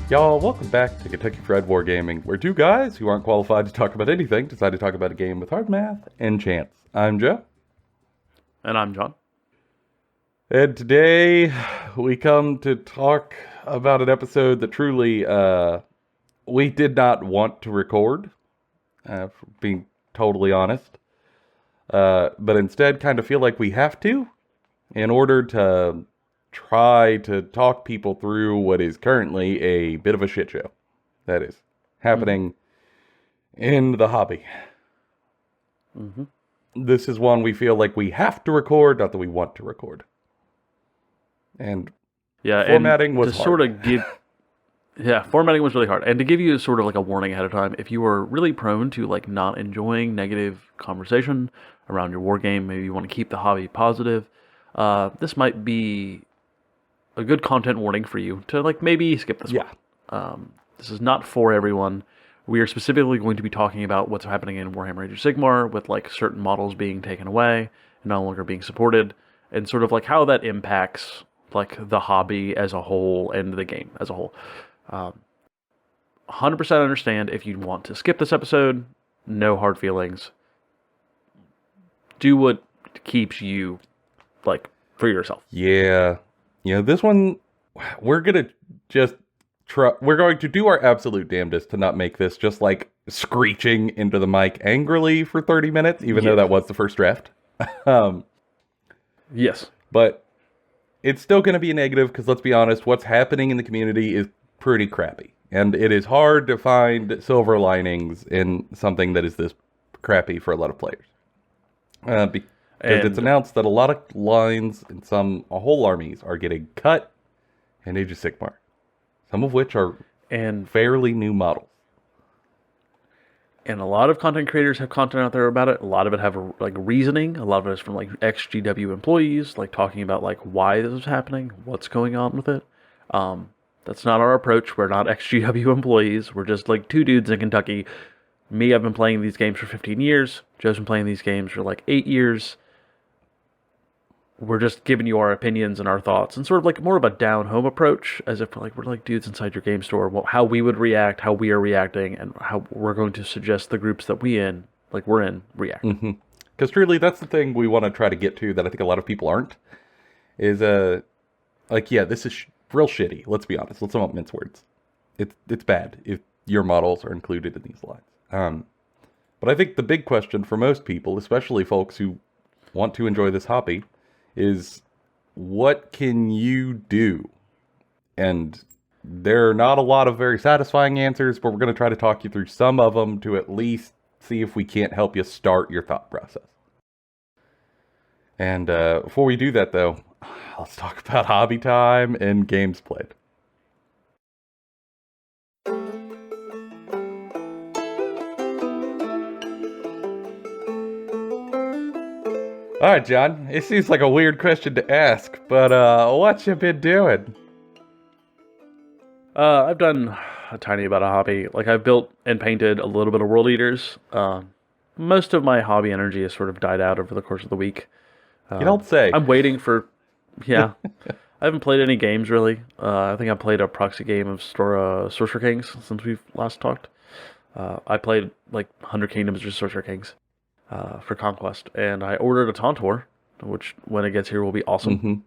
Y'all, welcome back to Kentucky Fried Wargaming, where two guys who aren't qualified to talk about anything decide to talk about a game with hard math and chance. I'm Joe. And I'm John. And today we come to talk about an episode that truly we did not want to record, for being totally honest. But instead kind of feel like we have to in order to try to talk people through what is currently a bit of a shit show that is happening in the hobby. This is one we feel like we have to record, not that we want to record. And formatting was hard. Formatting was really hard. And to give you sort of like a warning ahead of time, if you are really prone to like not enjoying negative conversation around your war game, maybe you want to keep the hobby positive, this might be a good content warning for you to like maybe skip this one. This is not for everyone. We are specifically going to be talking about what's happening in Warhammer Age of Sigmar with like certain models being taken away and no longer being supported, and sort of like how that impacts like the hobby as a whole and the game as a whole. 100% understand if you want to skip this episode. No hard feelings. Do what keeps like for yourself. Yeah. This one, we're going to do our absolute damnedest to not make this just like screeching into the mic angrily for 30 minutes, even though that was the first draft. Yes. But it's still going to be a negative because, let's be honest, what's happening in the community is pretty crappy. And it is hard to find silver linings in something that is this crappy for a lot of players. Because it's announced that a lot of lines in whole armies are getting cut in Age of Sigmar. Some of which are fairly new models. And a lot of content creators have content out there about it. A lot of it have like reasoning. A lot of it is from like ex-GW employees, like talking about like why this is happening, what's going on with it. That's not our approach. We're not ex-GW employees. We're just like two dudes in Kentucky. Me, I've been playing these games for 15 years. Joe's been playing these games for like 8 years. We're just giving you our opinions and our thoughts, and sort of like more of a down-home approach, as if we're like dudes inside your game store. How we would react, how we are reacting, and how we're going to suggest the groups that we're in react. Because truly, that's the thing we want to try to get to that I think a lot of people aren't. Is this is real shitty. Let's be honest. Let's not mince words. It's bad if your models are included in these lines. But I think the big question for most people, especially folks who want to enjoy this hobby, is what can you do? And there are not a lot of very satisfying answers, but we're going to try to talk you through some of them to at least see if we can't help you start your thought process. And before we do that, though, let's talk about hobby time and games played. All right, John, it seems like a weird question to ask, but what you been doing? I've done a tiny amount of hobby. Like, I've built and painted a little bit of World Eaters. Most of my hobby energy has sort of died out over the course of the week. You don't say. I'm waiting for... Yeah. I haven't played any games, really. I think I played a proxy game of Sorcerer Kings since we've last talked. I played, like, 100 Kingdoms of Sorcerer Kings. For Conquest, and I ordered a Tauntaur, which when it gets here will be awesome.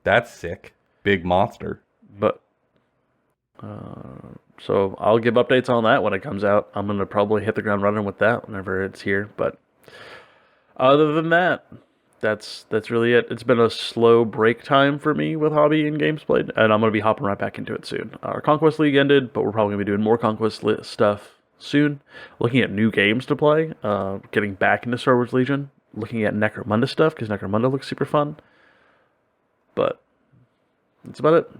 That's sick. Big monster. But so I'll give updates on that when it comes out. I'm gonna probably hit the ground running with that whenever it's here. But other than that, that's really it. It's been a slow break time for me with hobby and games played, and I'm gonna be hopping right back into it soon. Our Conquest League ended, but we're probably gonna be doing more Conquest stuff soon, looking at new games to play, getting back into Star Wars Legion, looking at Necromunda stuff, because Necromunda looks super fun. But that's about it.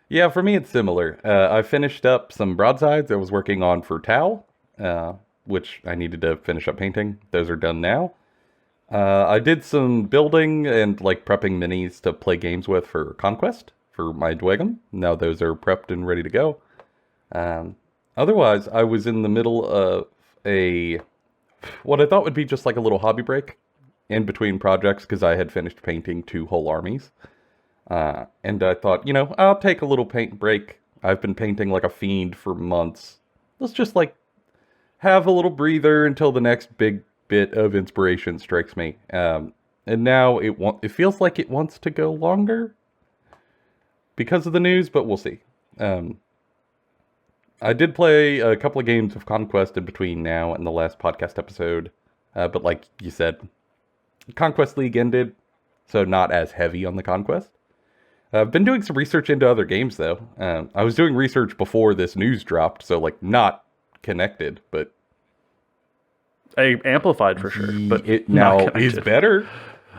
Yeah, for me it's similar. I finished up some broadsides I was working on for Tau, which I needed to finish up painting. Those are done now. I did some building and like prepping minis to play games with for Conquest, for my Dwagam. Now those are prepped and ready to go. Otherwise, I was in the middle of a what I thought would be just like a little hobby break in between projects because I had finished painting 2 whole armies. And I thought, I'll take a little paint break. I've been painting like a fiend for months. Let's just like have a little breather until the next big bit of inspiration strikes me. And now it feels like it wants to go longer because of the news, but we'll see. I did play a couple of games of Conquest in between now and the last podcast episode, but like you said, Conquest League ended, so not as heavy on the Conquest. I've been doing some research into other games though. I was doing research before this news dropped, so like not connected, but Amplified for sure, but it not now connected. is better.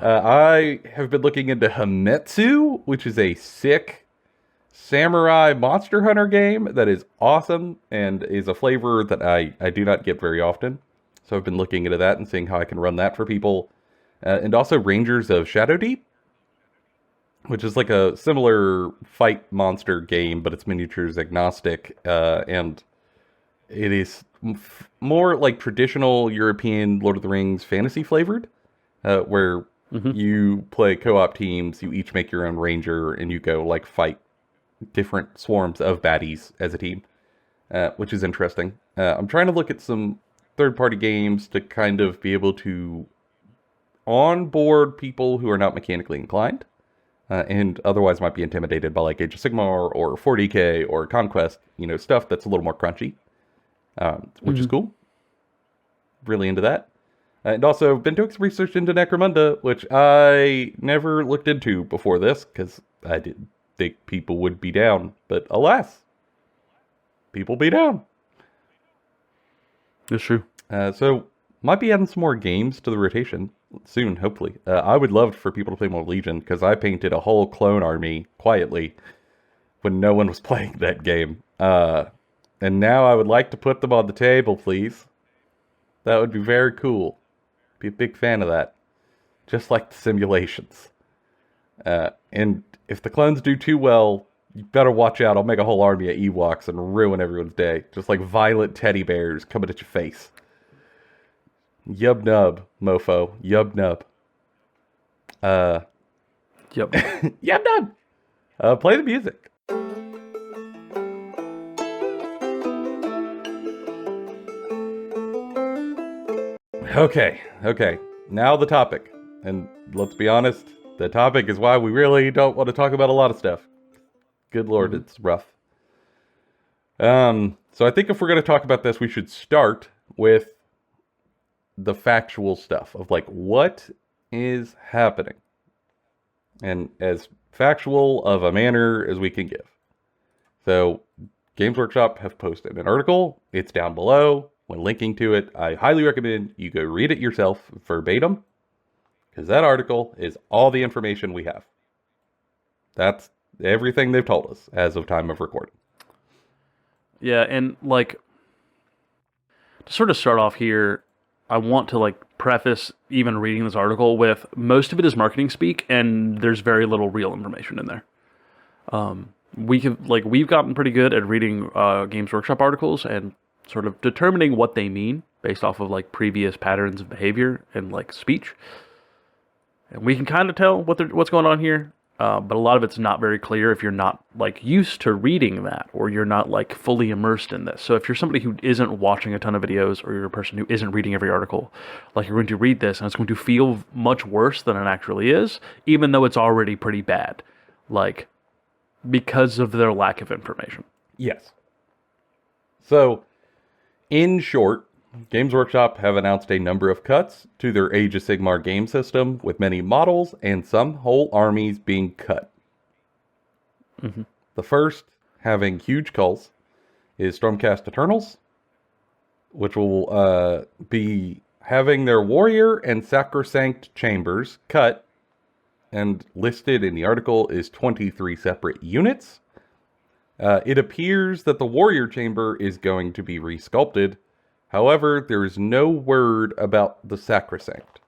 I have been looking into Hametsu, which is a sick samurai monster hunter game that is awesome and is a flavor that I do not get very often. So I've been looking into that and seeing how I can run that for people. And also Rangers of Shadowdeep, which is like a similar fight monster game, but it's miniatures agnostic, and it is more like traditional European Lord of the Rings fantasy flavored, where you play co-op teams, you each make your own ranger, and you go like fight different swarms of baddies as a team, which is interesting. I'm trying to look at some third-party games to kind of be able to onboard people who are not mechanically inclined, and otherwise might be intimidated by like Age of Sigmar or 40K or Conquest, stuff that's a little more crunchy, which is cool. Really into that. And also been doing some research into Necromunda, which I never looked into before this, because I didn't think people would be down. But alas, people be down. It's true. So might be adding some more games to the rotation soon, hopefully. I would love for people to play more Legion, because I painted a whole clone army quietly when no one was playing that game. And now I would like to put them on the table, please. That would be very cool. Be a big fan of that. Just like the simulations. And if the clones do too well, you better watch out. I'll make a whole army of Ewoks and ruin everyone's day. Just like violent teddy bears coming at your face. Yub nub, mofo. Yub nub. Yep. Yub nub! Play the music. Okay. Now the topic. And let's be honest, the topic is why we really don't want to talk about a lot of stuff. Good lord, it's rough. So I think if we're going to talk about this, we should start with the factual stuff of like what is happening. And as factual of a manner as we can give. So Games Workshop have posted an article. It's down below. When linking to it, I highly recommend you go read it yourself verbatim, because that article is all the information we have. That's everything they've told us as of time of recording. Yeah, and like to sort of start off here, I want to like preface even reading this article with most of it is marketing speak, and there's very little real information in there. We've gotten pretty good at reading Games Workshop articles and sort of determining what they mean based off of like previous patterns of behavior and like speech, and we can kind of tell what's going on here. But a lot of it's not very clear if you're not like used to reading that, or you're not like fully immersed in this. So if you're somebody who isn't watching a ton of videos, or you're a person who isn't reading every article, like you're going to read this and it's going to feel much worse than it actually is, even though it's already pretty bad, like because of their lack of information. Yes. So, in short, Games Workshop have announced a number of cuts to their Age of Sigmar game system, with many models and some whole armies being cut. The first, having huge culls, is Stormcast Eternals, which will be having their warrior and sacrosanct chambers cut, and listed in the article is 23 separate units. It appears that the warrior chamber is going to be resculpted. However, there is no word about the sacrosanct.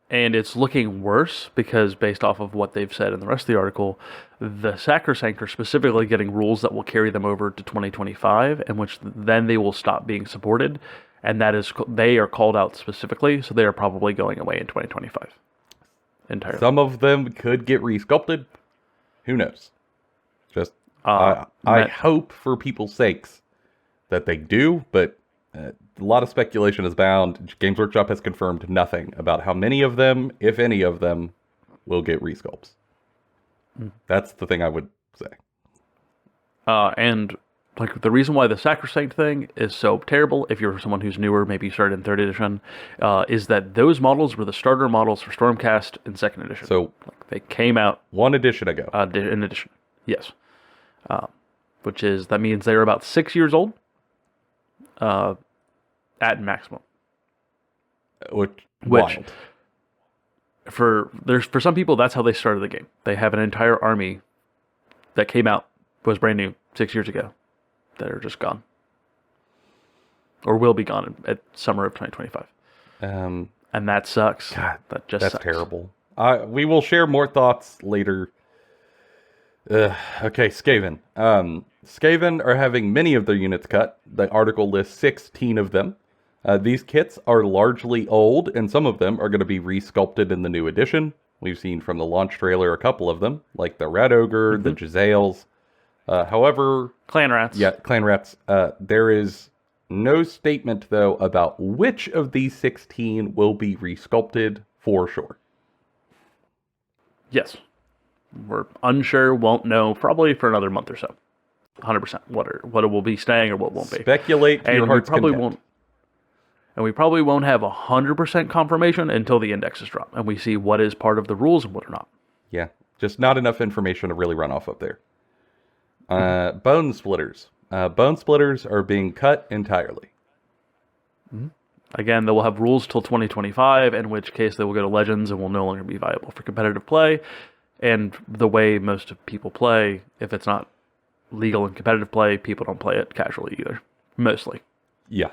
And it's looking worse because, based off of what they've said in the rest of the article, the Sacrosanct are specifically getting rules that will carry them over to 2025, in which then they will stop being supported. And that is, they are called out specifically, so they are probably going away in 2025 entirely. Some of them could get resculpted. Who knows? Just, I hope for people's sakes that they do, but a lot of speculation is bound. Games Workshop has confirmed nothing about how many of them, if any of them, will get resculpts. That's the thing I would say. And like the reason why the Sacrosanct thing is so terrible, if you're someone who's newer, maybe you started in 3rd edition, is that those models were the starter models for Stormcast in 2nd edition. So like, they came out 1 edition ago. In addition, yes. That means they're about 6 years old. At maximum. Which wild. For some people, that's how they started the game. They have an entire army that came out, was brand new 6 years ago, that are just gone. Or will be gone at summer of 2025. And that sucks. God, that's sucks. Terrible. We will share more thoughts later. Okay, Skaven. Skaven are having many of their units cut. The article lists 16 of them. These kits are largely old, and some of them are going to be resculpted in the new edition. We've seen from the launch trailer a couple of them, like the Rat Ogre, the Jezzails. However... Clan Rats. Yeah, Clan Rats. There is no statement, though, about which of these 16 will be resculpted for sure. Yes. We're unsure, won't know, probably for another month or so. 100% what it will be staying or what won't be. Speculate to your heart's content. And we probably won't have 100% confirmation until the indexes drop and we see what is part of the rules and what are not. Yeah, just not enough information to really run off of there. Bone Splitters. Bone Splitters are being cut entirely. Again, they will have rules till 2025, in which case they will go to Legends and will no longer be viable for competitive play. And the way most people play, if it's not legal in competitive play, people don't play it casually either. Mostly. Yeah.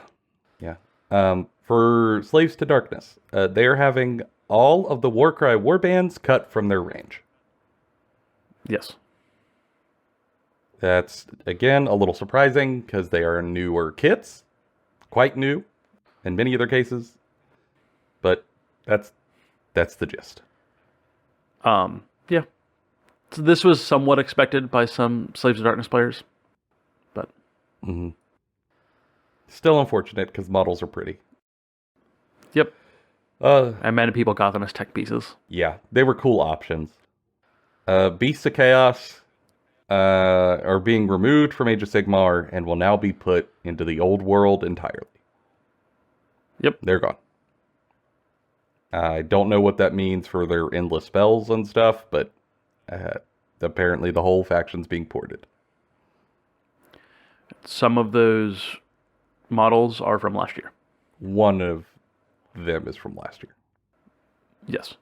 For Slaves to Darkness, they're having all of the Warcry warbands cut from their range. Yes. That's, again, a little surprising because they are newer kits. Quite new in many other cases. But that's the gist. Yeah. So this was somewhat expected by some Slaves to Darkness players. But... Still unfortunate because models are pretty. Yep. And many people got them as tech pieces. Yeah, they were cool options. Beasts of Chaos are being removed from Age of Sigmar and will now be put into the old world entirely. Yep. They're gone. I don't know what that means for their endless spells and stuff, but apparently the whole faction's being ported. Some of those models are from last year. One of them is from last year. Yes.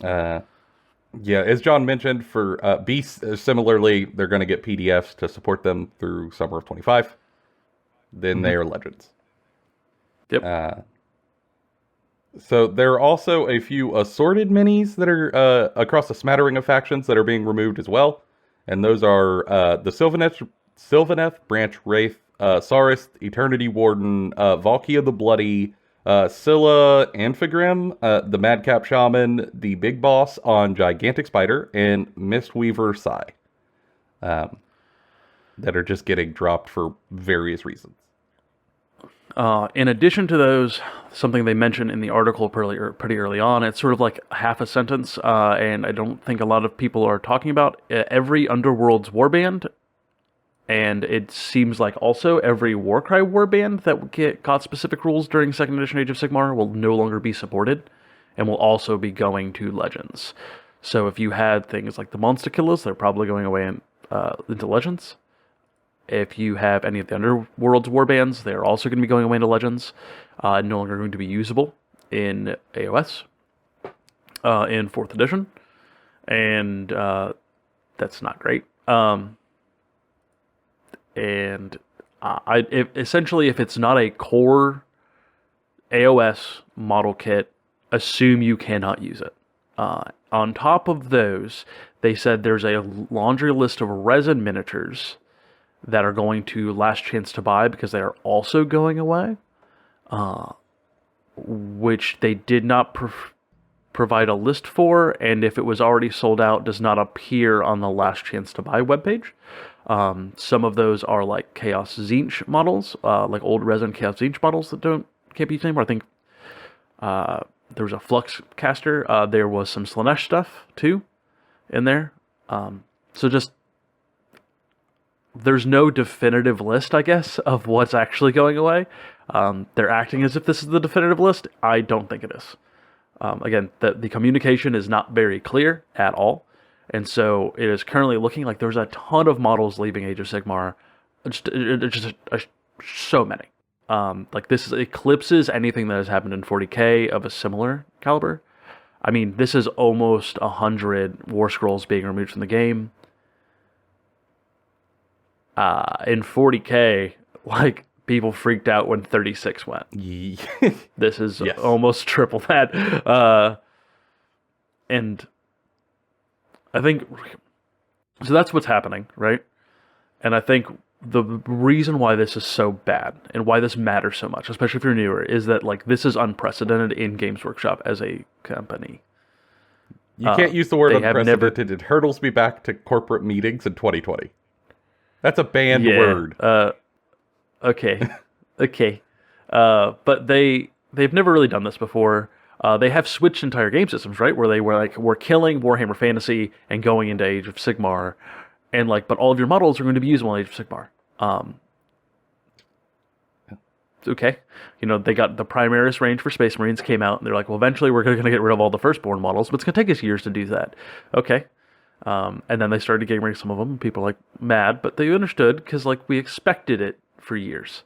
Yeah, as John mentioned, for Beasts, similarly, they're going to get PDFs to support them through summer of 25. Then they are Legends. Yep. So there are also a few assorted minis that are across a smattering of factions that are being removed as well. And those are the Sylvaneth, Branch Wraith, Sarist, Eternity Warden, Valkia the Bloody, Scylla Amphigrim, the Madcap Shaman, the Big Boss on Gigantic Spider, and Mistweaver Sai. That are just getting dropped for various reasons. In addition to those, something they mentioned in the article pretty early on, it's sort of like half a sentence, and I don't think a lot of people are talking about every Underworld's warband, and it seems like also every Warcry warband that got specific rules during 2nd edition Age of Sigmar will no longer be supported, and will also be going to Legends. So if you had things like the Monster Killers, they're probably going away into Legends. If you have any of the Underworld's warbands, they're also going to be going away into Legends. No longer going to be usable in AoS in 4th edition. And that's not great. Essentially, if it's not a core AoS model kit assume you cannot use it. On top of those, they said there's a laundry list of resin miniatures that are going to last chance to buy because they are also going away, which they did not provide a list for, and if it was already sold out, does not appear on the last chance to buy webpage. Some of those are like Chaos Zinch models, like old resin Chaos Zinch models that can't be used anymore. I think there was a Flux caster. There was some Slanesh stuff too in there. So just there's no definitive list, I guess, of what's actually going away. They're acting as if this is the definitive list. I don't think it is. Again, the communication is not very clear at all. And so it is currently looking like there's a ton of models leaving Age of Sigmar. So many. Like this eclipses anything that has happened in 40K of a similar caliber. I mean, this is almost 100 War Scrolls being removed from the game. In 40K, like, people freaked out when 36 went. This is yes. Almost triple that. And I think, so that's what's happening, right? And I think the reason why this is so bad and why this matters so much, especially if you're newer, is that, like, this is unprecedented in Games Workshop as a company. You can't use the word unprecedented. It hurdles me back to corporate meetings in 2020. That's a banned word. Okay. But they've never really done this before. They have switched entire game systems, right? Where they were like, we're killing Warhammer Fantasy and going into Age of Sigmar. And like, but all of your models are going to be usable in Age of Sigmar. Okay. You know, they got the Primaris range for Space Marines came out, and they're like, well, eventually we're going to get rid of all the Firstborn models, but it's going to take us years to do that. Okay. And then they started getting rid of some of them, and people were like mad, but they understood because like we expected it for years.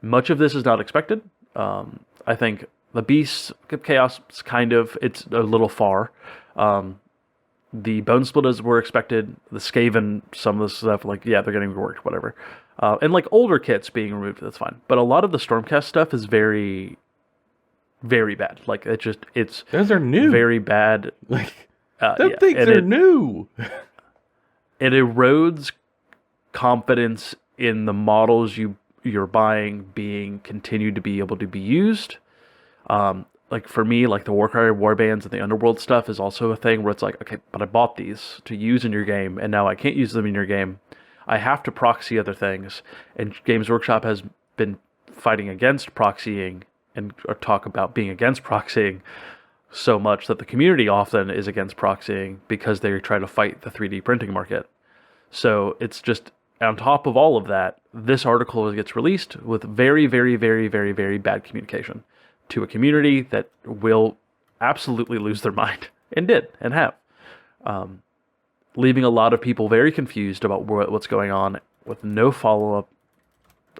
Much of this is not expected. I think the Beasts of Chaos is it's a little far. The Bone Splitters were expected. The Skaven, some of the stuff, like, yeah, they're getting reworked, whatever. And like older kits being removed, that's fine. But a lot of the Stormcast stuff is very, very bad. Like, it's those are new. Very bad. Like, those things are new. It erodes confidence in the models you're buying being continued to be able to be used. Like for me, like the Warcry warbands and the Underworld stuff is also a thing where it's like, okay, but I bought these to use in your game, and now I can't use them in your game. I have to proxy other things, and Games Workshop has been fighting against proxying and talk about being against proxying so much that the community often is against proxying because they try to fight the 3D printing market. So it's just, on top of all of that, this article gets released with very, very, very, very, very bad communication to a community that will absolutely lose their mind, and did, and have. Leaving a lot of people very confused about what's going on with no follow-up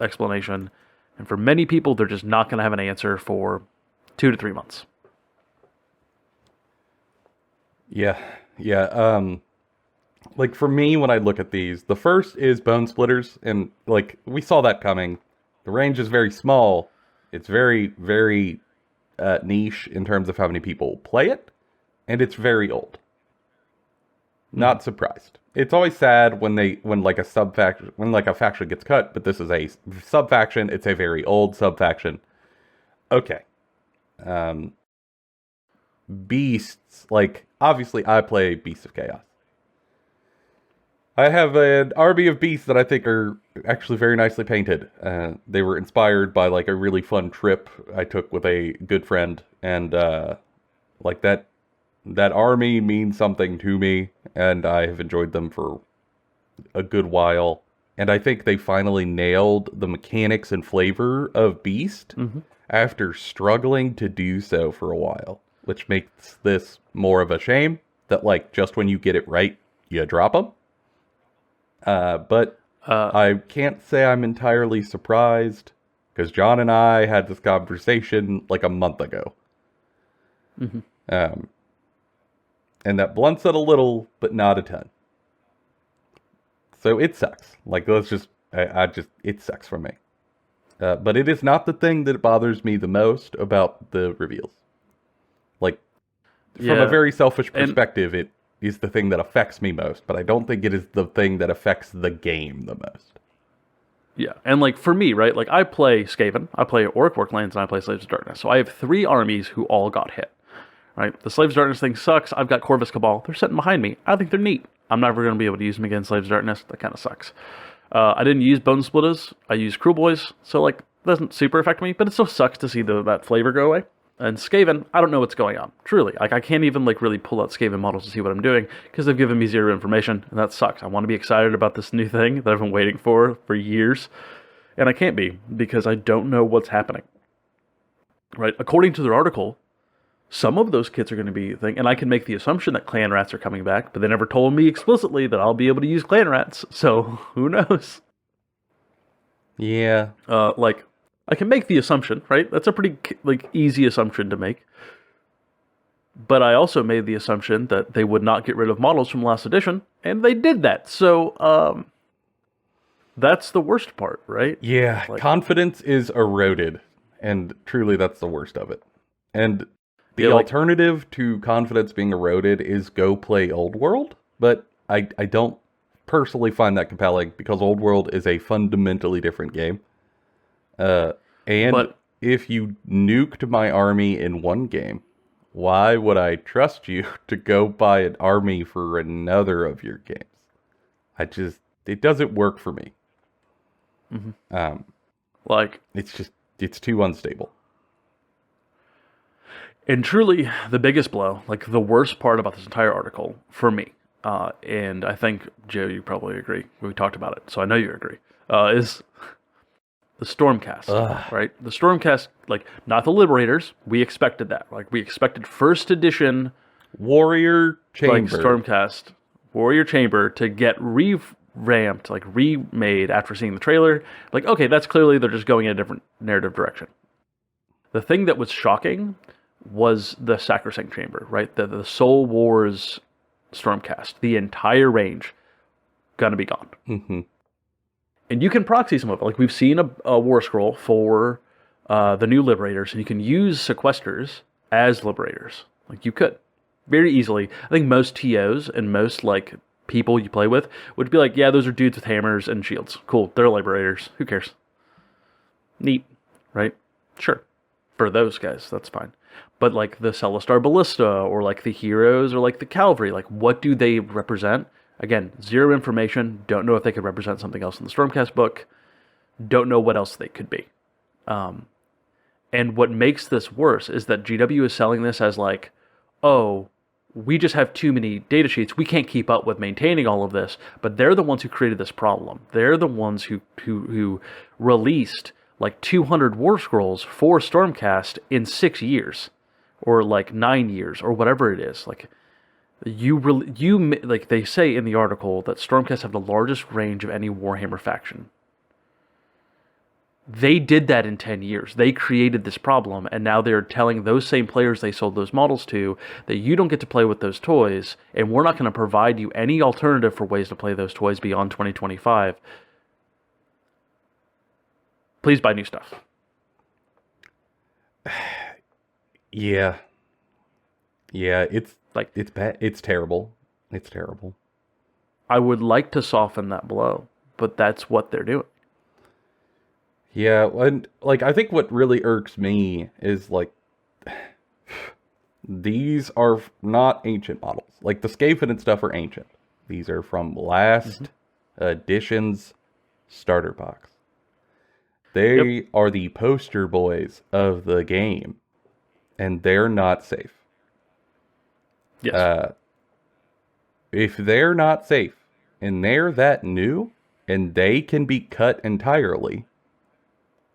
explanation. And for many people, they're just not going to have an answer for 2 to 3 months. Yeah. Like for me, when I look at these, the first is Bone Splitters, and like we saw that coming. The range is very small. It's very, very niche in terms of how many people play it, and it's very old. Not surprised. It's always sad when a faction gets cut, but this is a sub-faction. It's a very old sub-faction. Okay. Beasts, like, obviously I play Beasts of Chaos. I have an army of beasts that I think are actually very nicely painted. They were inspired by like a really fun trip I took with a good friend, and like that army means something to me, and I have enjoyed them for a good while. And I think they finally nailed the mechanics and flavor of Beast after struggling to do so for a while, which makes this more of a shame that like just when you get it right, you drop them. But I can't say I'm entirely surprised, because John and I had this conversation like a month ago. And that blunts it a little, but not a ton. So it sucks. Like, let's just, it sucks for me. But it is not the thing that bothers me the most about the reveals. Like, from a Yeah, very selfish and perspective, it is the thing that affects me most, but I don't think it is the thing that affects the game the most. yeah, and like for me, right? Like I play Skaven, I play Orc Worklands, and I play Slaves of Darkness. So I have 3 armies who all got hit. Right? The Slaves of Darkness thing sucks. I've got Corvus Cabal. They're sitting behind me. I think they're neat. I'm never going to be able to use them against Slaves of Darkness. That kind of sucks. I didn't use Bone Splitters. I used Cruel Boys. So, like, doesn't super affect me, but it still sucks to see that flavor go away. And Skaven, I don't know what's going on. Truly. Like, I can't even, like, really pull out Skaven models to see what I'm doing because they've given me 0 information, and that sucks. I want to be excited about this new thing that I've been waiting for years, and I can't be because I don't know what's happening. Right? According to their article, some of those kits are going to be a thing, and I can make the assumption that clan rats are coming back, but they never told me explicitly that I'll be able to use clan rats, so who knows? Yeah. Like, I can make the assumption, right? That's a pretty, like, easy assumption to make. But I also made the assumption that they would not get rid of models from last edition, and they did that, so, that's the worst part, right? Yeah, Like, confidence is eroded, and truly that's the worst of it. And the Yeah, like- alternative to confidence being eroded is go play Old World, but I don't personally find that compelling because Old World is a fundamentally different game. And But- if you nuked my army in one game, why would I trust you to go buy an army for another of your games? It doesn't work for me. like, It's too unstable. And truly, the biggest blow, like the worst part about this entire article for me, and I think, Joe, you probably agree, we talked about it, so I know you agree, is the Stormcast, right? The Stormcast, like, not the Liberators, we expected that. Like, we expected first edition, Warrior Chamber. like, Stormcast, Warrior Chamber to get revamped, like, remade after seeing the trailer. Like, okay, that's clearly they're just going in a different narrative direction. The thing that was shocking was the Sacrosanct Chamber, right? The Soul Wars Stormcast. The entire range gonna be gone. Mm-hmm. And you can proxy some of it. Like, we've seen a War Scroll for the new Liberators, and you can use Sequesters as Liberators. Like, you could. Very easily. I think most TOs and most, like, people you play with would be like, yeah, those are dudes with hammers and shields. Cool, they're Liberators. Who cares? Neat, right? Sure. For those guys, that's fine. But like the Celestar Ballista or like the Heroes or like the Cavalry, like what do they represent? Again, 0 information. Don't know if they could represent something else in the Stormcast book. Don't know what else they could be. And what makes this worse is that GW is selling this as like, oh, we just have too many data sheets. We can't keep up with maintaining all of this. But they're the ones who created this problem. They're the ones who released like 200 War Scrolls for Stormcast in 6 years, or like 9 years, or whatever it is. Like like they say in the article that Stormcast have the largest range of any Warhammer faction. They did that in 10 years. They created this problem, and now they're telling those same players they sold those models to that you don't get to play with those toys, and we're not going to provide you any alternative for ways to play those toys beyond 2025. Please buy new stuff. Yeah. Yeah, it's bad. It's terrible. It's terrible. I would like to soften that blow, but that's what they're doing. Yeah, and like I think what really irks me is like these are not ancient models. Like the Skaven and stuff are ancient. These are from last edition's starter box. They are the poster boys of the game, and they're not safe. Yes. If they're not safe, and they're that new, and they can be cut entirely,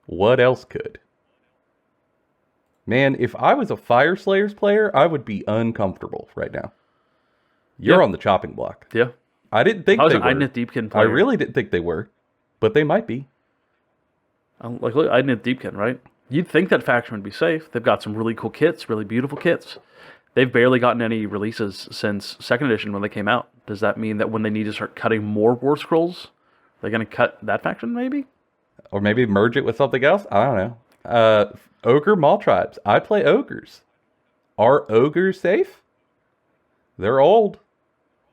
what else could? Man, if I was a Fire Slayers player, I would be uncomfortable right now. You're on the chopping block. Yeah. I didn't think I was they an were. Idnith Deepkin I player. really didn't think they were, but they might be. Like, look, Idnith Deepkin, right? You'd think that faction would be safe. They've got some really cool kits, really beautiful kits. They've barely gotten any releases since 2nd edition when they came out. Does that mean that when they need to start cutting more War Scrolls, they're going to cut that faction, maybe? Or maybe merge it with something else? I don't know. Ogre Mall Tribes. I play ogres. Are ogres safe? They're old.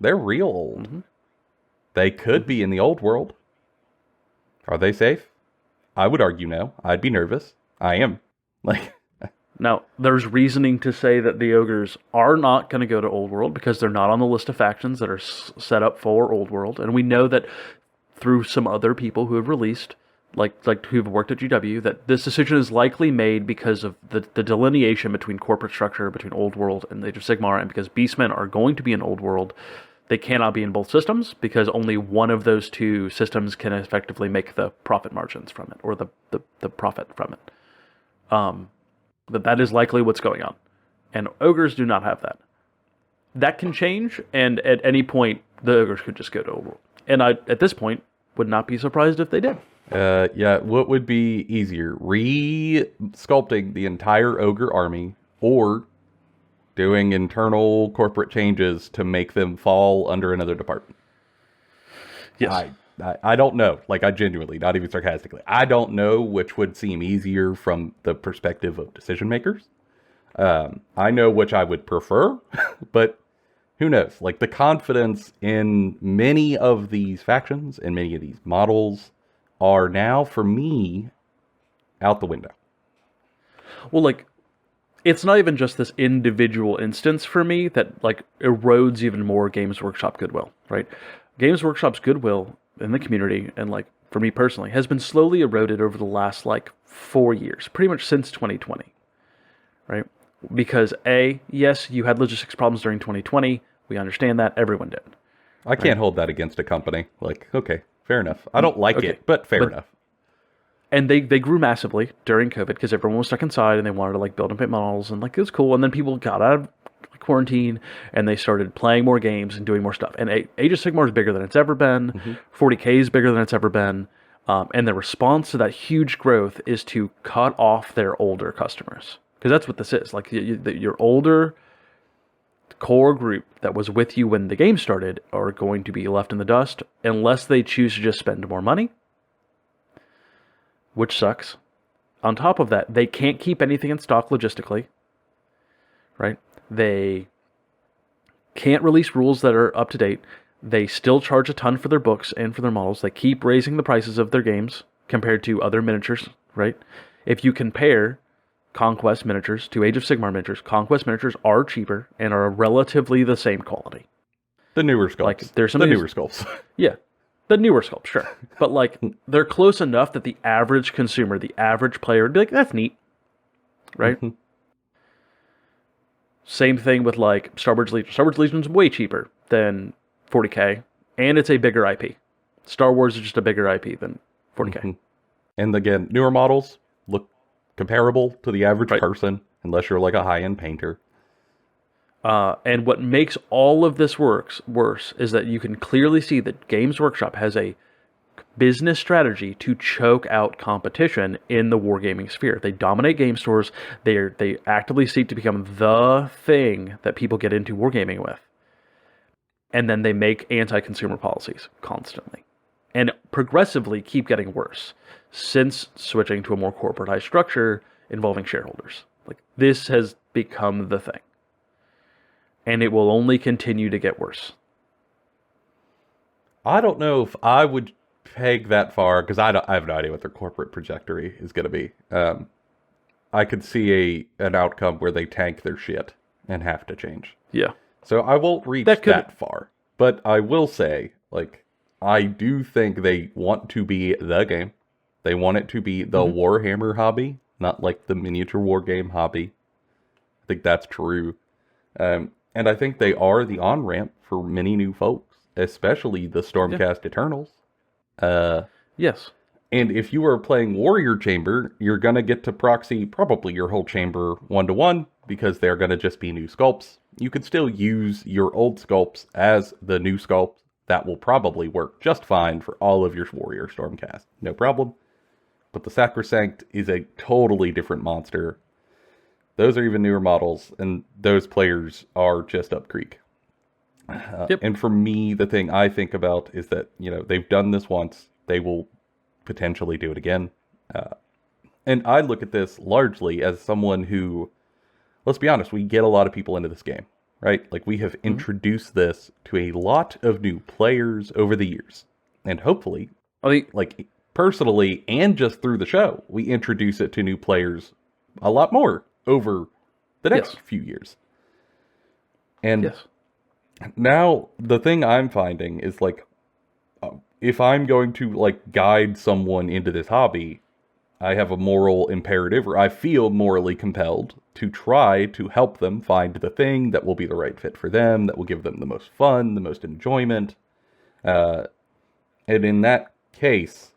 They're real old. Mm-hmm. They could be in the old world. Are they safe? I would argue no. I'd be nervous. I am. Like, Now, there's reasoning to say that the ogres are not going to go to Old World because they're not on the list of factions that are set up for Old World. And we know that through some other people who have released, like who've worked at GW, that this decision is likely made because of the delineation between corporate structure, between Old World and Age of Sigmar, and because Beastmen are going to be in Old World. They cannot be in both systems because only one of those two systems can effectively make the profit margins from it, or the profit from it. That is likely what's going on. And ogres do not have that. That can change, and at any point, the ogres could just go to Old World. And I, at this point, would not be surprised if they did. yeah, what would be easier? Re-sculpting the entire ogre army, or doing internal corporate changes to make them fall under another department? Yes. I don't know. Like, I genuinely, not even sarcastically, I don't know which would seem easier from the perspective of decision makers. I know which I would prefer, but who knows? Like, the confidence in many of these factions and many of these models are now, for me, out the window. Well, like, it's not even just this individual instance for me that, like, erodes even more Games Workshop goodwill, right? Games Workshop's goodwill in the community, and, like, for me personally, has been slowly eroded over the last, like, 4 years, pretty much since 2020, right? Because, yes, you had logistics problems during 2020. We understand that. Everyone did. I can't hold that against a company. Like, okay, fair enough. I don't like it, but fair enough. And they grew massively during COVID because everyone was stuck inside and they wanted to, like, build and paint models, and, like, it was cool. And then people got out of quarantine and they started playing more games and doing more stuff. And Age of Sigmar is bigger than it's ever been. Mm-hmm. 40K is bigger than it's ever been. And the response to that huge growth is to cut off their older customers. Because that's what this is. Like, your older core group that was with you when the game started are going to be left in the dust unless they choose to just spend more money, which sucks. On top of that, they can't keep anything in stock logistically, right? They can't release rules that are up to date. They still charge a ton for their books and for their models. They keep raising the prices of their games compared to other miniatures, right? If you compare Conquest miniatures to Age of Sigmar miniatures, Conquest miniatures are cheaper and are relatively the same quality. The newer sculpts. Like, there's some the newer sculpts. Yeah. The newer sculpts, sure. But, like, they're close enough that the average consumer, the average player would be like, that's neat. Right? Mm-hmm. Same thing with, like, Star Wars Legion. Star Wars Legion's way cheaper than 40K, and it's a bigger IP. Star Wars is just a bigger IP than 40K. Mm-hmm. And again, newer models look comparable to the average person, unless you're like a high-end painter. And what makes all of this worse is that you can clearly see that Games Workshop has a business strategy to choke out competition in the wargaming sphere. They dominate game stores. They actively seek to become the thing that people get into wargaming with. And then they make anti-consumer policies constantly. And progressively keep getting worse since switching to a more corporatized structure involving shareholders. Like, this has become the thing. And it will only continue to get worse. I don't know if I would peg that far, because I have no idea what their corporate trajectory is going to be. I could see an outcome where they tank their shit and have to change. Yeah. So I won't reach that far. But I will say, like, I do think they want to be the game. They want it to be the Warhammer hobby, not like the miniature war game hobby. I think that's true. And I think they are the on-ramp for many new folks, especially the Stormcast Eternals. Yes. And if you are playing Warrior Chamber, you're going to get to proxy probably your whole chamber 1-to-1, because they're going to just be new sculpts. You could still use your old sculpts as the new sculpts. That will probably work just fine for all of your Warrior Stormcast. No problem. But the Sacrosanct is a totally different monster. Those are even newer models, and those players are just up creek. And for me, the thing I think about is that, you know, they've done this once. They will potentially do it again. And I look at this largely as someone who let's be honest, we get a lot of people into this game, right? Like, we have introduced this to a lot of new players over the years. And hopefully, I think, like, personally and just through the show, we introduce it to new players a lot more over the next Yes. few years. And yes. now the thing I'm finding is, like, if I'm going to, like, guide someone into this hobby, I have a moral imperative, or I feel morally compelled to try to help them find the thing that will be the right fit for them, that will give them the most fun, the most enjoyment. And in that case,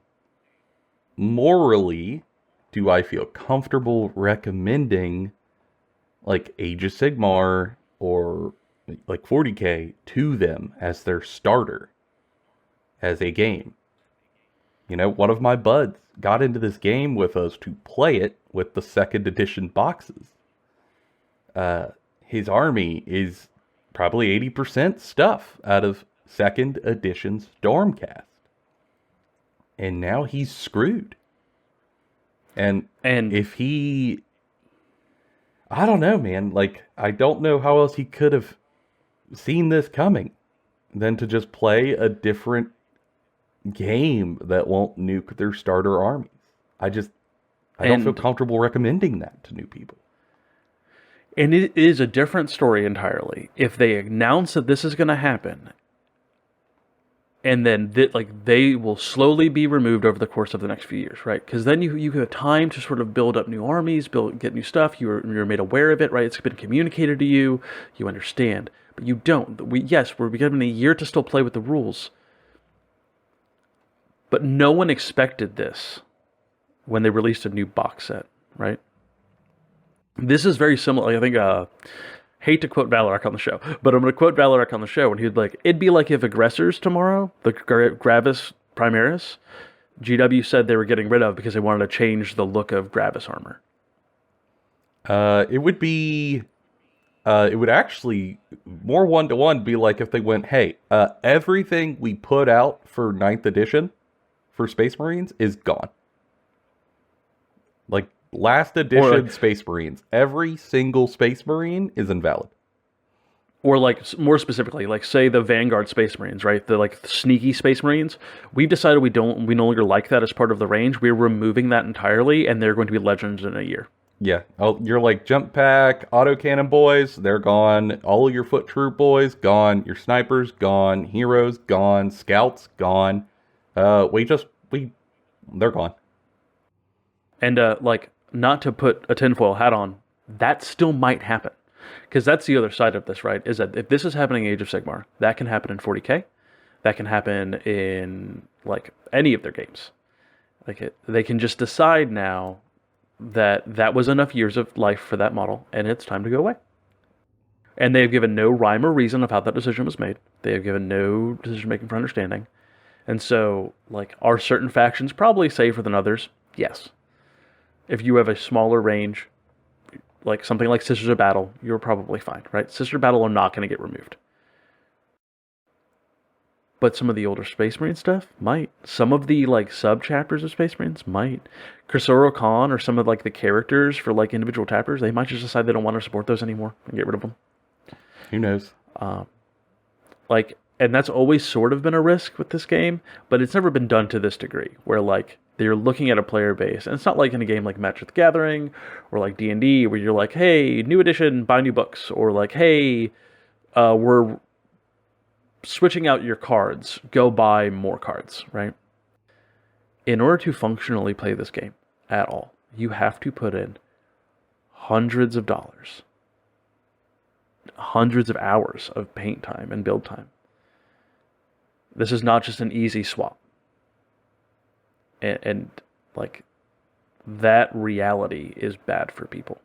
morally, do I feel comfortable recommending, like, Age of Sigmar or, like, 40K to them as their starter, as a game? You know, one of my buds got into this game with us to play it with the second edition boxes. His army is probably 80% stuff out of second edition Stormcast. And now he's screwed. And if he... I don't know, man. Like, I don't know how else he could have seen this coming than to just play a different game that won't nuke their starter armies. I don't feel comfortable recommending that to new people. And it is a different story entirely if they announce that this is going to happen, and then they will slowly be removed over the course of the next few years, right? Because then you have time to sort of build up new armies, get new stuff. You're made aware of it, right? It's been communicated to you. You understand, but you don't. We're given a year to still play with the rules, but no one expected this when they released a new box set, right? This is very similar. I think, hate to quote Valorek on the show, but I'm going to quote Valorek on the show, and he'd like, it'd be like if Aggressors tomorrow, the Gravis Primaris, GW said they were getting rid of because they wanted to change the look of Gravis armor. It would actually, more one-to-one, be like if they went, hey, everything we put out for 9th edition for Space Marines is gone. Like, last edition Space Marines, every single Space Marine is invalid. Or like, more specifically, like, say the Vanguard Space Marines, right? The like sneaky Space Marines. We've decided we no longer like that as part of the range. We're removing that entirely, and they're going to be legends in a year. Yeah. Oh, you're like jump pack, autocannon boys, they're gone. All of your foot troop boys, gone. Your snipers, gone. Heroes, gone. Scouts, gone. They're gone. And like, not to put a tinfoil hat on, that still might happen. Because that's the other side of this, right? Is that if this is happening in Age of Sigmar, that can happen in 40K. That can happen in, like, any of their games. Like, they can just decide now that that was enough years of life for that model, and it's time to go away. And they have given no rhyme or reason of how that decision was made. They have given no decision-making for understanding. And so, like, are certain factions probably safer than others? Yes. If you have a smaller range, like something like Sisters of Battle, you're probably fine, right? Sisters of Battle are not going to get removed. But some of the older Space Marine stuff might. Some of the, like, sub-chapters of Space Marines might. Chrysoro Khan or some of, like, the characters for, like, individual chapters, they might just decide they don't want to support those anymore and get rid of them. Who knows? Like, and that's always sort of been a risk with this game, but it's never been done to this degree, where, like, they're looking at a player base, and it's not like in a game like Magic the Gathering, or like D&D, where you're like, hey, new edition, buy new books, or like, hey, we're switching out your cards, go buy more cards, right? In order to functionally play this game at all, you have to put in hundreds of dollars, hundreds of hours of paint time and build time. This is not just an easy swap. And like, that reality is bad for people.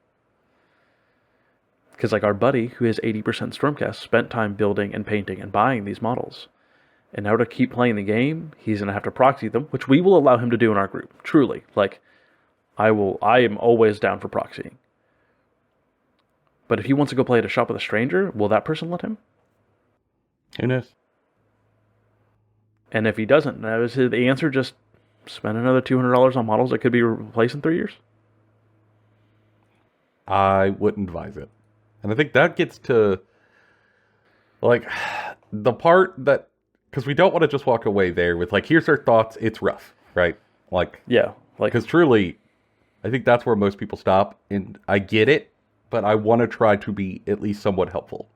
Because, like, our buddy, who has 80% Stormcast, spent time building and painting and buying these models. And now to keep playing the game, he's going to have to proxy them, which we will allow him to do in our group. Truly. Like, I am always down for proxying. But if he wants to go play at a shop with a stranger, will that person let him? Who knows? And if he doesn't, now is the answer just spend another $200 on models that could be replaced in 3 years? I wouldn't advise it. And I think that gets to, like, the part that, because we don't want to just walk away there with, like, here's our thoughts, it's rough, right? Like, Yeah, like because truly, I think that's where most people stop, and I get it, but I want to try to be at least somewhat helpful.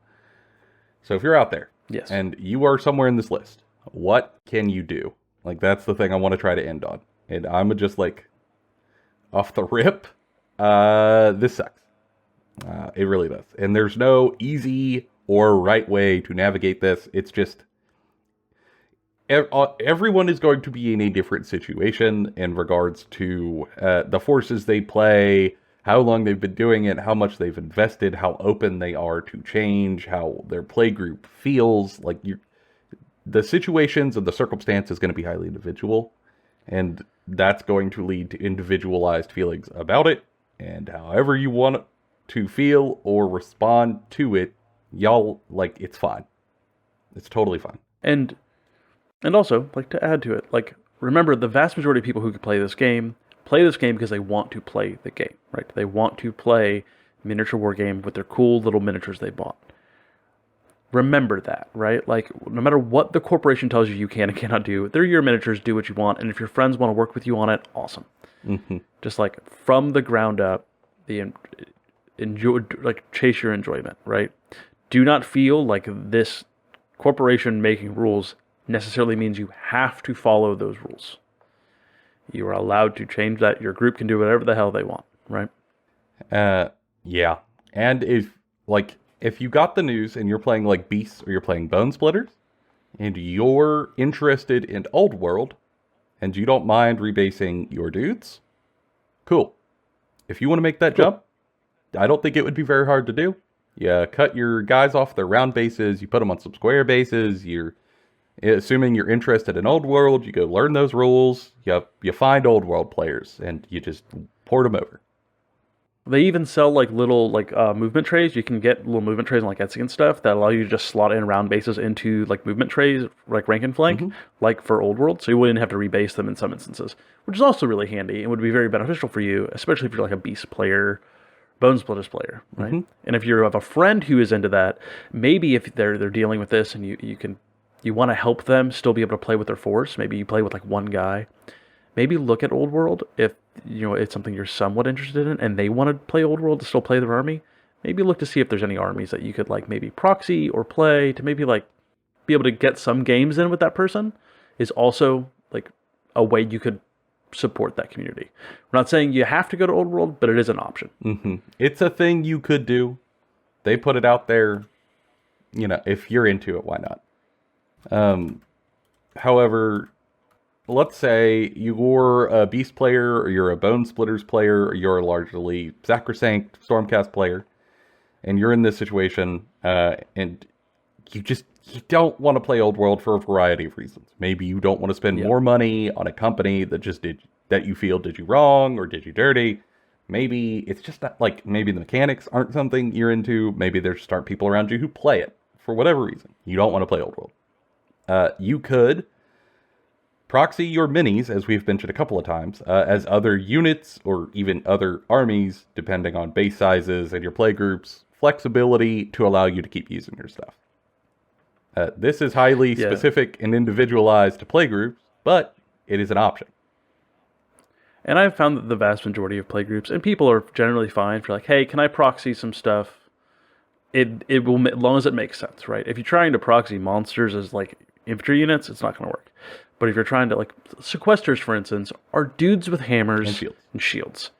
So if you're out there, yes, and you are somewhere in this list, what can you do? Like, that's the thing I want to try to end on. And I'm just like, off the rip, this sucks. It really does. And there's no easy or right way to navigate this. It's just, everyone is going to be in a different situation in regards to the forces they play, how long they've been doing it, how much they've invested, how open they are to change, how their play group feels. Like, the situations and the circumstance is going to be highly individual, and that's going to lead to individualized feelings about it. And however you want to feel or respond to it, y'all, like, it's fine. It's totally fine. and also like to add to it, like remember the vast majority of people who play this game because they want to play the game, right? They want to play miniature war game with their cool little miniatures they bought. Remember that, right? Like, no matter what the corporation tells you you can and cannot do, they're your miniatures, do what you want, and if your friends want to work with you on it, awesome. Mm-hmm. Just like from the ground up, enjoy, like chase your enjoyment, right? Do not feel like this corporation making rules necessarily means you have to follow those rules. You are allowed to change that. Your group can do whatever the hell they want, right? Yeah. And if you got the news and you're playing like Beasts or you're playing Bone Splitters, and you're interested in Old World, and you don't mind rebasing your dudes, cool. If you want to make that jump, I don't think it would be very hard to do. You cut your guys off their round bases, you put them on some square bases, assuming you're interested in Old World, you go learn those rules, you find Old World players, and you just port them over. They even sell like little movement trays. You can get little movement trays on like Etsy and stuff that allow you to just slot in round bases into like movement trays, like rank and flank, like for Old World. So you wouldn't have to rebase them in some instances, which is also really handy and would be very beneficial for you, especially if you're like a Beast player, Bone Splitters player, right? And if you have a friend who is into that, maybe if they're dealing with this and you want to help them still be able to play with their force. Maybe you play with like one guy. Maybe look at Old World if it's something you're somewhat interested in, and they want to play Old World to still play their army. Maybe look to see if there's any armies that you could like maybe proxy or play to maybe like be able to get some games in with that person. Is also like a way you could support that community. We're not saying you have to go to Old World, but it is an option. It's a thing you could do. They put it out there. If you're into it, why not? However, let's say you're a Beast player, or you're a Bone Splitters player, or you're a largely Sacrosanct Stormcast player, and you're in this situation, and you don't want to play Old World for a variety of reasons. Maybe you don't want to spend more money on a company that you feel did you wrong or did you dirty. Maybe it's just not, like, maybe the mechanics aren't something you're into. Maybe there just aren't people around you who play it for whatever reason. You don't want to play Old World. You could proxy your minis, as we've mentioned a couple of times, as other units or even other armies, depending on base sizes and your play groups, flexibility to allow you to keep using your stuff. This is highly specific and individualized to play groups, but it is an option. And I've found that the vast majority of play groups, and people are generally fine for like, hey, can I proxy some stuff? It will, as long as it makes sense, right? If you're trying to proxy monsters as like infantry units, it's not going to work. But if you're trying to, like, sequesters, for instance, are dudes with hammers and shields.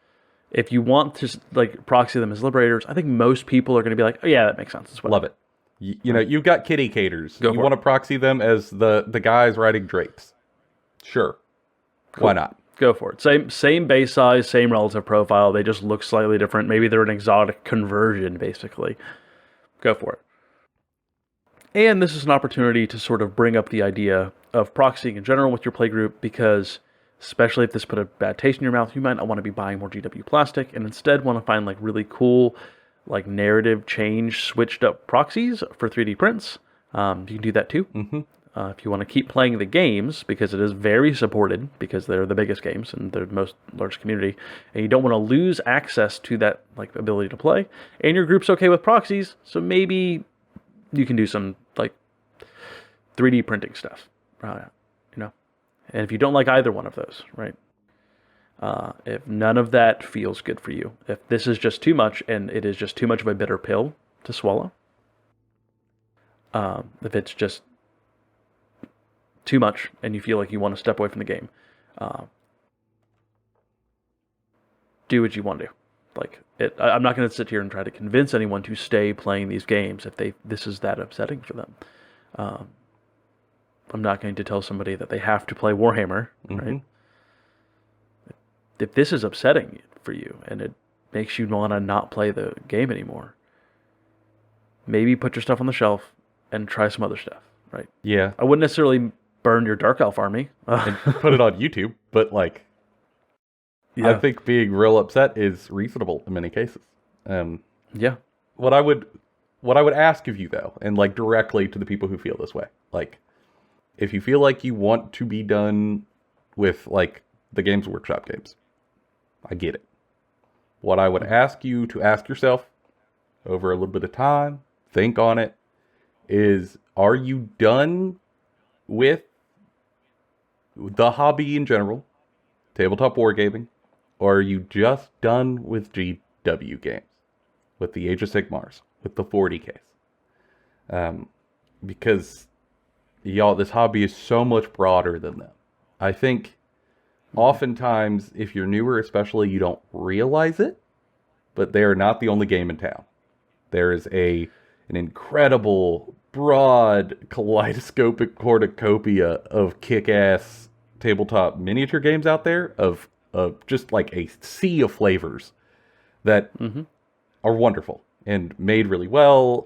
If you want to, like, proxy them as liberators, I think most people are going to be like, oh, yeah, that makes sense. Love it. You've got kitty caters. You want to proxy them as the guys riding drapes. Sure. Cool. Why not? Go for it. Same base size, same relative profile. They just look slightly different. Maybe they're an exotic conversion, basically. Go for it. And this is an opportunity to sort of bring up the idea of proxying in general with your playgroup, because especially if this put a bad taste in your mouth, you might not want to be buying more GW plastic and instead want to find like really cool, like narrative change switched up proxies for 3D prints. You can do that too. If you want to keep playing the games, because it is very supported, because they're the biggest games and they're the most large community, and you don't want to lose access to that like ability to play, and your group's okay with proxies, so maybe you can do some like 3D printing stuff, you know. And if you don't like either one of those, right? If none of that feels good for you, if this is just too much and it is just too much of a bitter pill to swallow, if it's just too much and you feel like you want to step away from the game, do what you want to do. Like I'm not going to sit here and try to convince anyone to stay playing these games if this is that upsetting for them. I'm not going to tell somebody that they have to play Warhammer, right? If this is upsetting for you and it makes you want to not play the game anymore, maybe put your stuff on the shelf and try some other stuff, right? Yeah. I wouldn't necessarily burn your Dark Elf army. And put it on YouTube, but like, I think being real upset is reasonable in many cases. Yeah. What I would ask of you though, and like directly to the people who feel this way, like, if you feel like you want to be done with like the Games Workshop games, I get it. What I would ask you to ask yourself over a little bit of time, think on it, is are you done with the hobby in general, tabletop wargaming, or are you just done with GW games, with the Age of Sigmars, with the 40Ks? Because, y'all, this hobby is so much broader than them. I think oftentimes, if you're newer especially, you don't realize it, but they are not the only game in town. There is an incredible, broad, kaleidoscopic cornucopia of kick-ass tabletop miniature games out there, of just like a sea of flavors that are wonderful and made really well,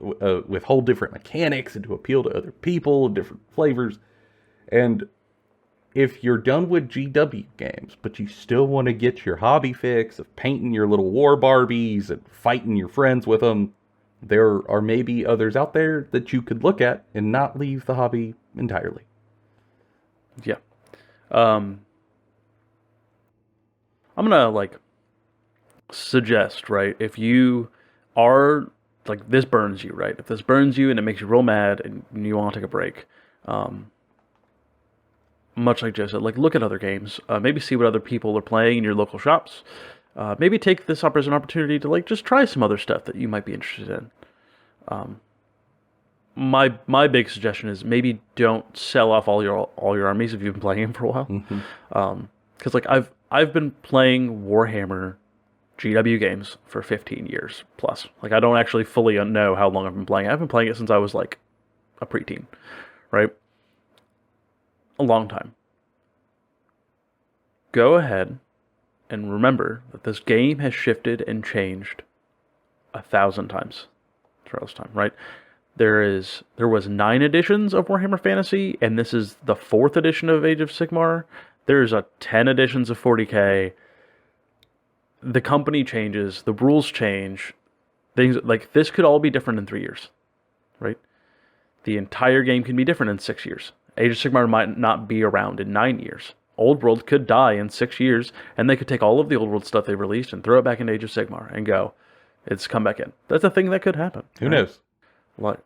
with whole different mechanics and to appeal to other people, different flavors. And if you're done with GW games, but you still want to get your hobby fix of painting your little war Barbies and fighting your friends with them, there are maybe others out there that you could look at and not leave the hobby entirely. Yeah. I'm gonna like suggest, right, if you are like, this burns you, right? If this burns you and it makes you real mad and you want to take a break, much like Joe said, like, look at other games, maybe see what other people are playing in your local shops, maybe take this up as an opportunity to like just try some other stuff that you might be interested in. My big suggestion is maybe don't sell off all your armies if you've been playing them for a while. Because like I've been playing Warhammer GW games for 15 years plus. Like, I don't actually fully know how long I've been playing. I've been playing it since I was like a preteen, right? A long time. Go ahead and remember that this game has shifted and changed 1,000 times throughout this time, right? There was 9 editions of Warhammer Fantasy, and this is the 4th edition of Age of Sigmar. There's 10 editions of 40K. The company changes, the rules change. Things like this could all be different in 3 years, right? The entire game can be different in 6 years. Age of Sigmar might not be around in 9 years. Old World could die in 6 years, and they could take all of the Old World stuff they released and throw it back into Age of Sigmar and go, it's come back in. That's a thing that could happen. Who knows? Like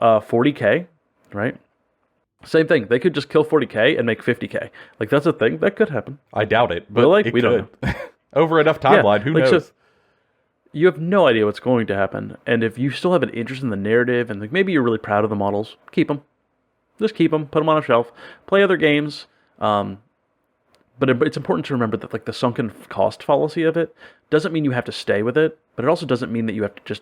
40K, right? Same thing. They could just kill 40K and make 50K. Like, that's a thing that could happen. I doubt it, but like, it we could. don't know. Over enough timeline, who knows? So you have no idea what's going to happen, and if you still have an interest in the narrative and like maybe you're really proud of the models, keep them. Just keep them, put them on a shelf, play other games. But it's important to remember that like the sunken cost fallacy of it doesn't mean you have to stay with it, but it also doesn't mean that you have to just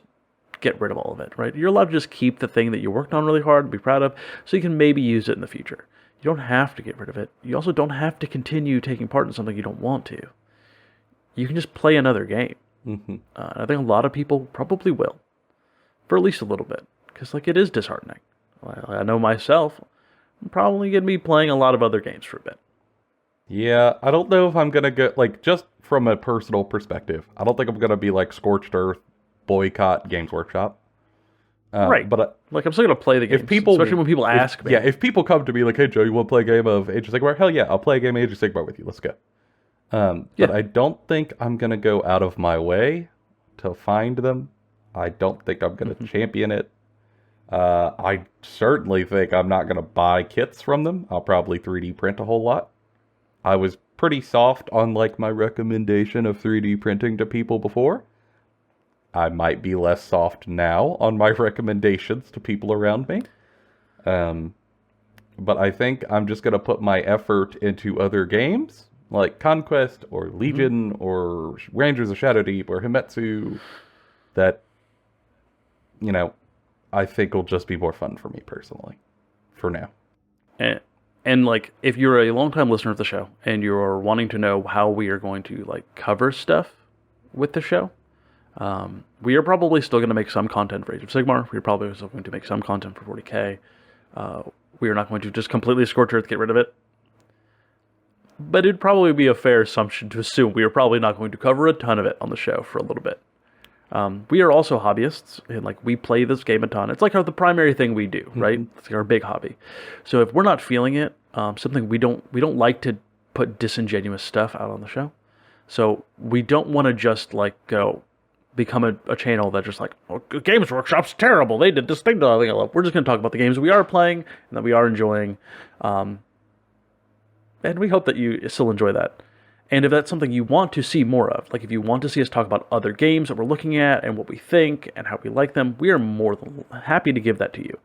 get rid of all of it, right? You're allowed to just keep the thing that you worked on really hard and be proud of, so you can maybe use it in the future. You don't have to get rid of it. You also don't have to continue taking part in something you don't want to. You can just play another game. I think a lot of people probably will, for at least a little bit, because like it is disheartening. I know myself, I'm probably going to be playing a lot of other games for a bit. Yeah, I don't know if I'm going to go, like, just from a personal perspective, I don't think I'm going to be like scorched earth, boycott Games Workshop. Right. But like, I'm still going to play the game, especially when people ask me. Yeah, if people come to me like, hey, Joe, you want to play a game of Age of Sigmar? Hell yeah, I'll play a game of Age of Sigmar with you. Let's go. But I don't think I'm going to go out of my way to find them. I don't think I'm going to champion it. I certainly think I'm not going to buy kits from them. I'll probably 3D print a whole lot. I was pretty soft on like my recommendation of 3D printing to people before. I might be less soft now on my recommendations to people around me. But I think I'm just going to put my effort into other games, like Conquest or Legion or Rangers of Shadowdeep or Himetsu, that, you know, I think will just be more fun for me personally, for now. And like, if you're a long-time listener of the show and you're wanting to know how we are going to like cover stuff with the show, we are probably still going to make some content for Age of Sigmar. We are probably still going to make some content for 40k. We are not going to just completely scorch earth, get rid of it. But it'd probably be a fair assumption to assume we are probably not going to cover a ton of it on the show for a little bit. We are also hobbyists, and like, we play this game a ton. It's like the primary thing we do, right? It's like our big hobby. So if we're not feeling it, something we don't like to put disingenuous stuff out on the show. So we don't want to just like go become a channel that just like, oh, Games Workshop's terrible. They did this thing that I think I love. We're just going to talk about the games we are playing and that we are enjoying. And we hope that you still enjoy that. And if that's something you want to see more of, like if you want to see us talk about other games that we're looking at and what we think and how we like them, we are more than happy to give that to you.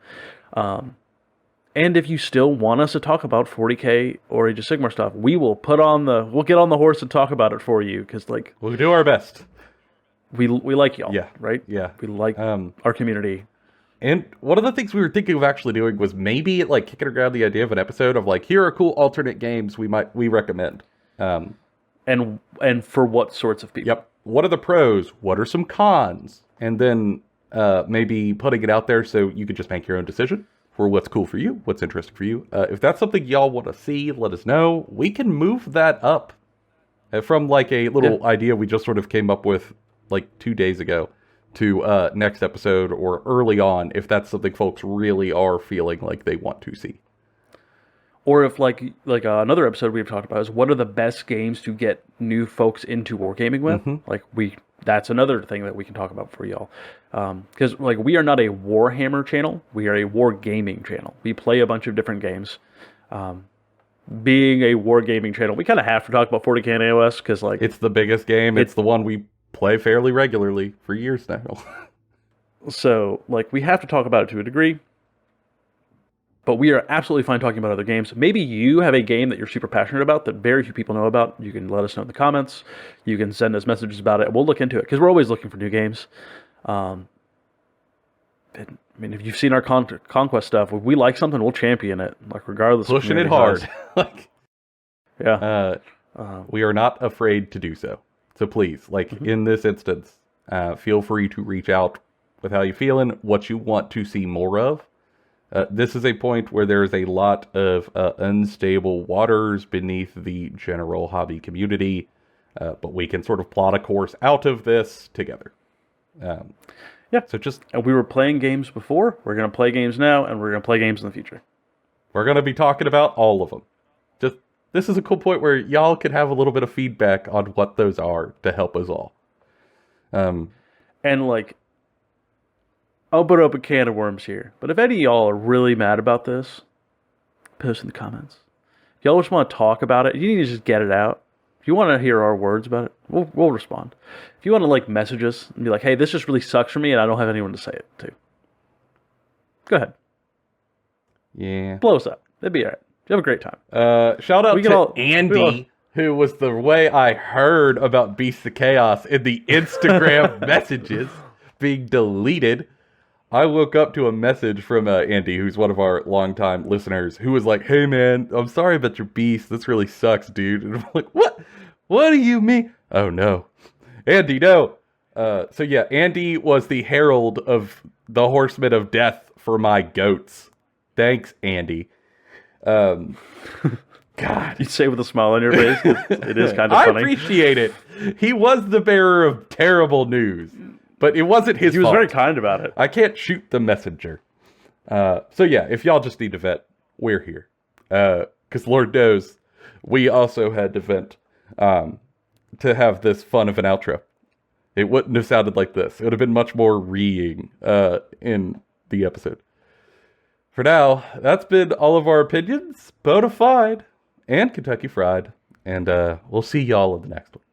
And if you still want us to talk about 40k or Age of Sigmar stuff, we'll get on the horse and talk about it for you, because like, we'll do our best. We like y'all, yeah, right? Yeah, we like our community. And one of the things we were thinking of actually doing was maybe like kicking around the idea of an episode of like, here are cool alternate games we recommend. And for what sorts of people? Yep. What are the pros? What are some cons? And then maybe putting it out there so you can just make your own decision for what's cool for you, what's interesting for you. If that's something y'all want to see, let us know. We can move that up from like a little idea we just sort of came up with like 2 days ago to next episode or early on, if that's something folks really are feeling like they want to see. Or if like another episode we've talked about is what are the best games to get new folks into wargaming with. Like that's another thing that we can talk about for y'all. Because like, we are not a Warhammer channel, we are a wargaming channel. We play a bunch of different games. Being a wargaming channel, we kind of have to talk about 40k and AoS, because like, it's the biggest game. It's the one we play fairly regularly for years now. So like, we have to talk about it to a degree. But we are absolutely fine talking about other games. Maybe you have a game that you're super passionate about that very few people know about. You can let us know in the comments. You can send us messages about it. We'll look into it, because we're always looking for new games. I mean, if you've seen our Conquest stuff, if we like something, we'll champion it, like regardless. Pushing it hard. Yeah. We are not afraid to do so. So please, like in this instance, feel free to reach out with how you're feeling, what you want to see more of. This is a point where there's a lot of unstable waters beneath the general hobby community, but we can sort of plot a course out of this together. So and we were playing games before, we're going to play games now, and we're going to play games in the future. We're going to be talking about all of them. This is a cool point where y'all can have a little bit of feedback on what those are to help us all. And like, I'll put up a can of worms here, but if any of y'all are really mad about this, post in the comments. If y'all just want to talk about it, you need to just get it out. If you want to hear our words about it, we'll respond. If you want to like message us and be like, hey, this just really sucks for me and I don't have anyone to say it to, go ahead. Yeah. Blow us up. It'd be all right. You have a great time. Shout out to Andy, who was the way I heard about Beasts of Chaos in the Instagram messages being deleted. I woke up to a message from Andy, who's one of our longtime listeners, who was like, hey man, I'm sorry about your beast. This really sucks, dude. And I'm like, what? What do you mean? Oh no. Andy, no. So yeah, Andy was the herald of the Horsemen of Death for my goats. Thanks, Andy. God. You say with a smile on your face. It is kind of funny. I appreciate it. He was the bearer of terrible news. but it wasn't his He was fault. very kind about it. I can't shoot the messenger. So yeah, if y'all just need to vent, we're here. Because Lord knows, we also had to vent to have this fun of an outro. It wouldn't have sounded like this. It would have been much more reeing in the episode. For now, that's been all of our opinions, bona fide and Kentucky Fried. And we'll see y'all in the next one.